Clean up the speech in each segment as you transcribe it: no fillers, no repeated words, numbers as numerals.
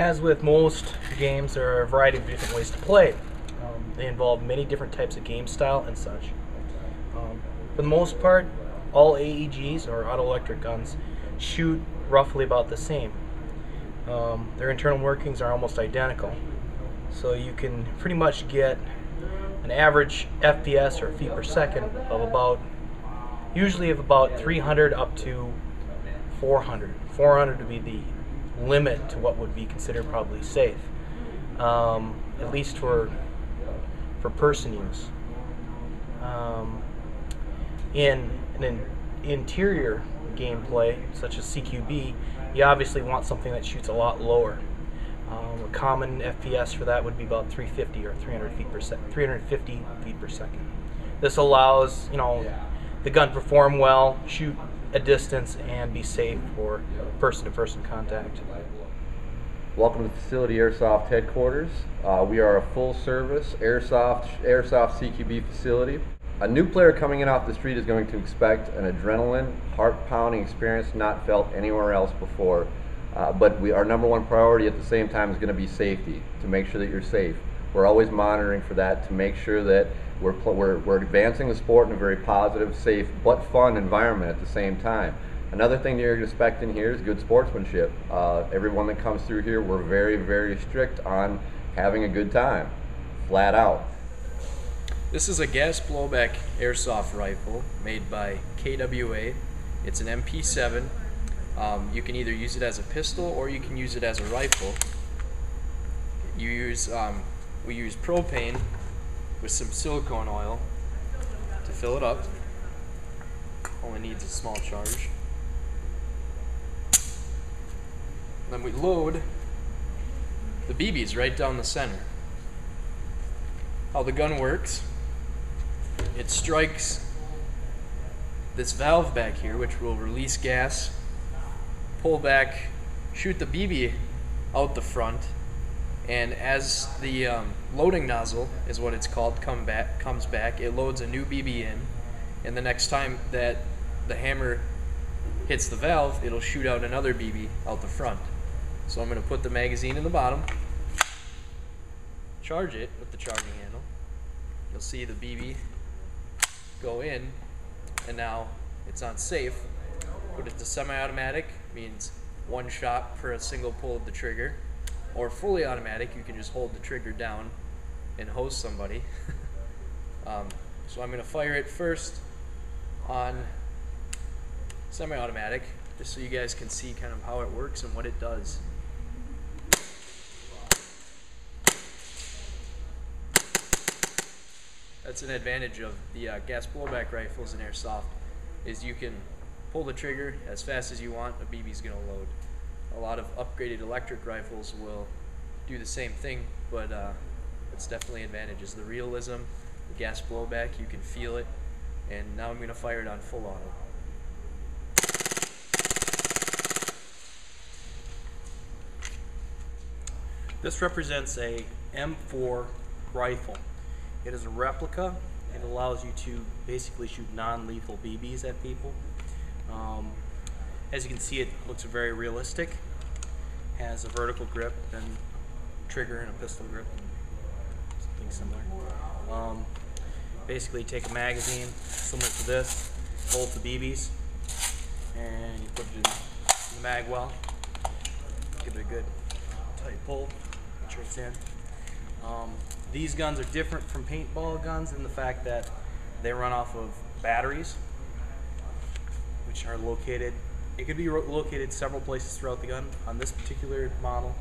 As with most games, there are a variety of different ways to play. They involve many different types of game style and such. For the most part, all AEGs, or auto electric guns, shoot roughly about the same. Their internal workings are almost identical, so you can pretty much get an average FPS, or feet per second, of usually about 300 up to 400. 400 to be the limit to what would be considered probably safe, at least for person use. In an interior gameplay such as CQB, you obviously want something that shoots a lot lower. A common FPS for that would be about 350 or 350 feet per second. This allows the gun to perform well, shoot a distance, and be safe for person-to-person contact. Welcome to Facility Airsoft headquarters. We are a full-service Airsoft CQB facility. A new player coming in off the street is going to expect an adrenaline, heart-pounding experience not felt anywhere else before. But our number one priority at the same time is going to be safety, to make sure that you're safe. We're always monitoring for that to make sure that we're advancing the sport in a very positive, safe, but fun environment at the same time. Another thing that you're expecting here is good sportsmanship. Everyone that comes through here, we're very, very strict on having a good time, flat out. This is a gas blowback airsoft rifle made by KWA. It's an MP7. You can either use it as a pistol or you can use it as a rifle. We use propane with some silicone oil to fill it up. Only needs a small charge. Then we load the BBs right down the center. How the gun works: it strikes this valve back here, which will release gas, pull back, shoot the BB out the front, and as the loading nozzle is what it's called comes back, it loads a new BB in, and the next time that the hammer hits the valve, it'll shoot out another BB out the front. So I'm going to put the magazine in the bottom, charge it with the charging handle. You'll see the BB go in, and now it's on safe. Put it to semi-automatic, means one shot for a single pull of the trigger, or fully automatic, you can just hold the trigger down and hose somebody. So I'm going to fire it first on semi-automatic, just so you guys can see kind of how it works and what it does. That's an advantage of the gas blowback rifles in Airsoft, is you can pull the trigger as fast as you want, a BB's going to load. A lot of upgraded electric rifles will do the same thing, but it's definitely advantages. The realism, the gas blowback, you can feel it, and now I'm going to fire it on full auto. This represents a M4 rifle. It is a replica. It allows you to basically shoot non-lethal BBs at people. As you can see, it looks very realistic. Has a vertical grip and trigger and a pistol grip, something similar. Basically, take a magazine similar to this, bolt the BBs, and you put it in the mag well. Give it a good tight pull. Make sure it's in. These guns are different from paintball guns in the fact that they run off of batteries, which are located, it could be located several places throughout the gun. On this particular model,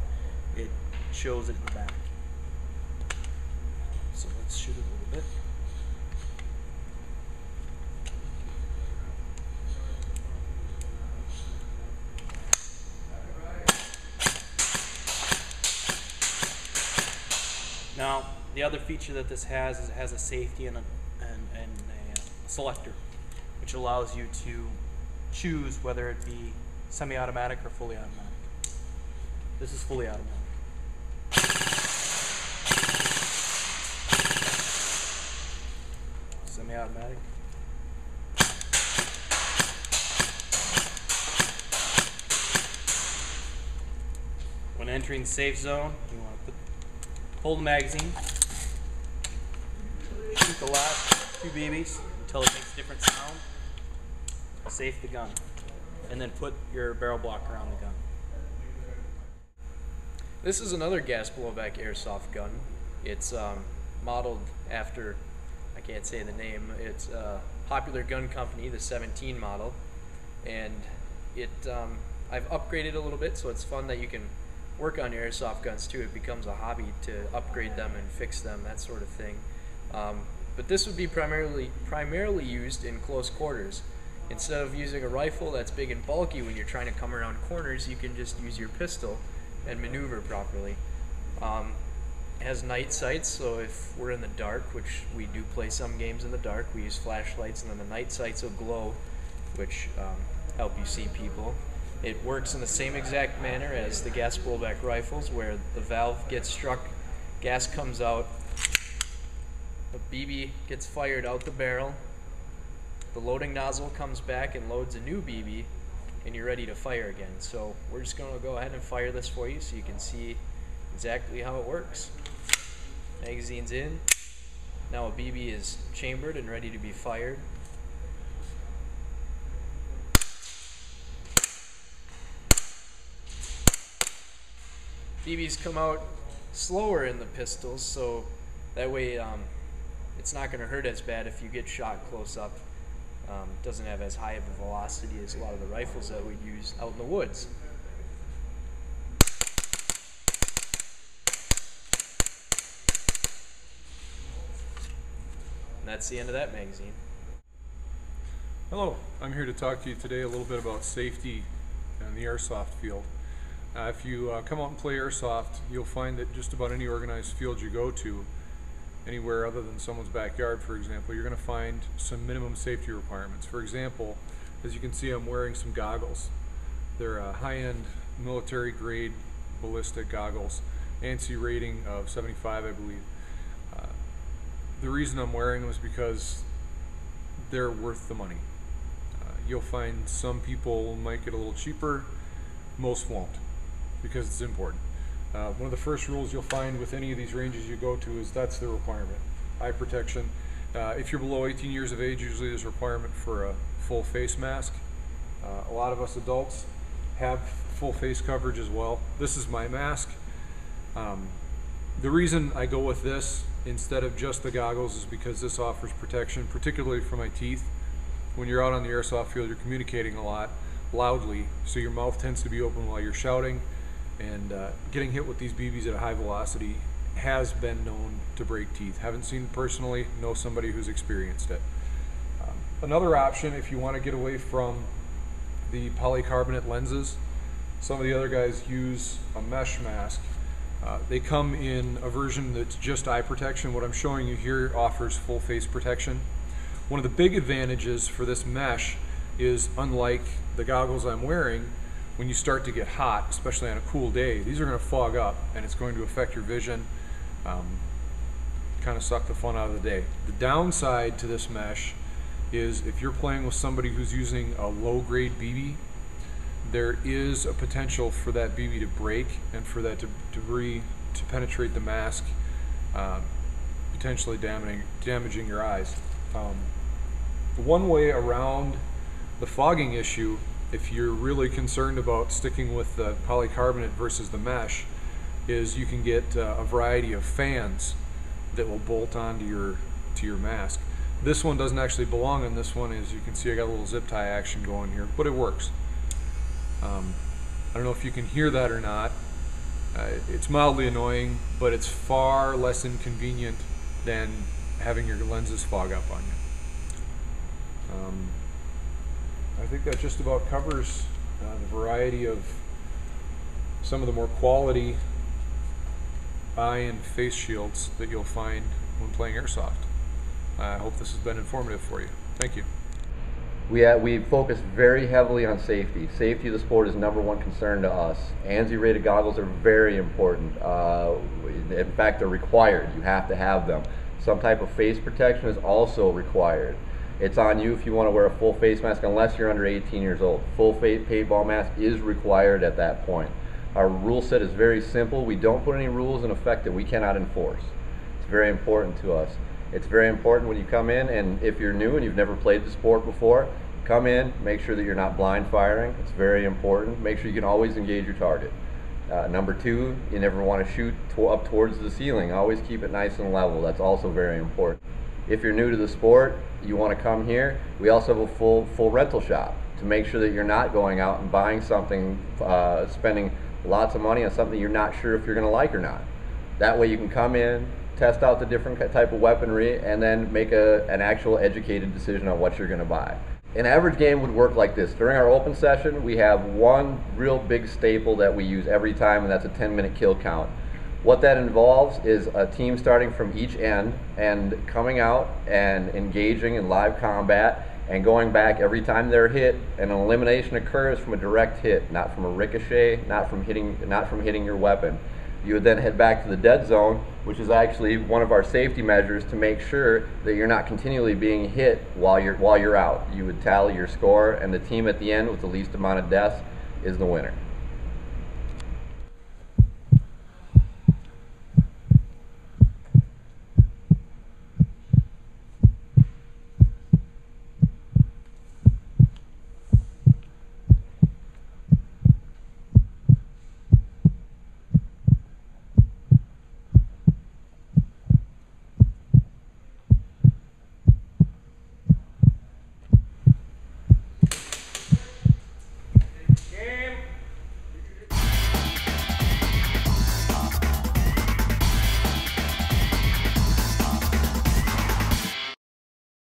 it shows it in the back. So let's shoot it a little bit. Now, the other feature that this has is it has a safety and a selector, which allows you to choose whether it be semi-automatic or fully automatic. This is fully automatic. Semi-automatic. When entering entering the safe zone, you want to hold the magazine, shoot the last 2 BBs until it makes a different sound, safe the gun, and then put your barrel block around the gun. This is another gas blowback airsoft gun. It's modeled after, I can't say the name, it's a popular gun company, the 17 model, and I've upgraded a little bit, so it's fun that you can work on airsoft guns too. It becomes a hobby to upgrade them and fix them, that sort of thing. But this would be primarily used in close quarters. Instead of using a rifle that's big and bulky when you're trying to come around corners, you can just use your pistol and maneuver properly. It has night sights, so if we're in the dark, which we do play some games in the dark, we use flashlights, and then the night sights will glow, which help you see people. It works in the same exact manner as the gas blowback rifles, where the valve gets struck, gas comes out, the BB gets fired out the barrel, the loading nozzle comes back and loads a new BB, and you're ready to fire again. So we're just going to go ahead and fire this for you so you can see exactly how it works. Magazine's in. Now a BB is chambered and ready to be fired. BBs come out slower in the pistols, so that way it's not going to hurt as bad if you get shot close up. It doesn't have as high of a velocity as a lot of the rifles that we'd use out in the woods. And that's the end of that magazine. Hello, I'm here to talk to you today a little bit about safety in the airsoft field. If you come out and play airsoft, you'll find that just about any organized field you go to, anywhere other than someone's backyard, for example, you're going to find some minimum safety requirements. For example, as you can see, I'm wearing some goggles. They're high-end military-grade ballistic goggles, ANSI rating of 75, I believe. The reason I'm wearing them is because they're worth the money. You'll find some people might get a little cheaper, most won't, because it's important. One of the first rules you'll find with any of these ranges you go to is that's the requirement, eye protection. If you're below 18 years of age, usually there's a requirement for a full face mask. A lot of us adults have full face coverage as well. This is my mask. The reason I go with this instead of just the goggles is because this offers protection, particularly for my teeth. When you're out on the airsoft field, you're communicating a lot loudly, so your mouth tends to be open while you're shouting, and getting hit with these BBs at a high velocity has been known to break teeth. Haven't seen it personally, know somebody who's experienced it. Another option, if you want to get away from the polycarbonate lenses, some of the other guys use a mesh mask. They come in a version that's just eye protection. What I'm showing you here offers full face protection. One of the big advantages for this mesh is, unlike the goggles I'm wearing, when you start to get hot, especially on a cool day, these are going to fog up and it's going to affect your vision, kind of suck the fun out of the day. The downside to this mesh is if you're playing with somebody who's using a low-grade BB, there is a potential for that BB to break and for that debris to penetrate the mask, potentially damaging your eyes. One way around the fogging issue, if you're really concerned about sticking with the polycarbonate versus the mesh, is you can get a variety of fans that will bolt onto your mask. This one doesn't actually belong on this one. As you can see, I got a little zip tie action going here, but it works. I don't know if you can hear that or not. It's mildly annoying, but it's far less inconvenient than having your lenses fog up on you. I think that just about covers the variety of some of the more quality eye and face shields that you'll find when playing airsoft. I hope this has been informative for you. Thank you. We focus very heavily on safety. Safety of the sport is #1 concern to us. ANSI rated goggles are very important. In fact, they're required. You have to have them. Some type of face protection is also required. It's on you if you want to wear a full face mask, unless you're under 18 years old. Full face paintball mask is required at that point. Our rule set is very simple. We don't put any rules in effect that we cannot enforce. It's very important to us. It's very important when you come in, and if you're new and you've never played the sport before, come in, make sure that you're not blind firing. It's very important. Make sure you can always engage your target. Number two, you never want to shoot up towards the ceiling. Always keep it nice and level. That's also very important. If you're new to the sport, you want to come here. We also have a full rental shop to make sure that you're not going out and buying something, spending lots of money on something you're not sure if you're going to like or not. That way you can come in, test out the different type of weaponry, and then make an actual educated decision on what you're going to buy. An average game would work like this. During our open session, we have one real big staple that we use every time, and that's a 10-minute kill count. What that involves is a team starting from each end and coming out and engaging in live combat and going back every time they're hit, and an elimination occurs from a direct hit, not from a ricochet, not from hitting your weapon. You would then head back to the dead zone, which is actually one of our safety measures to make sure that you're not continually being hit while you're out. You would tally your score, and the team at the end with the least amount of deaths is the winner.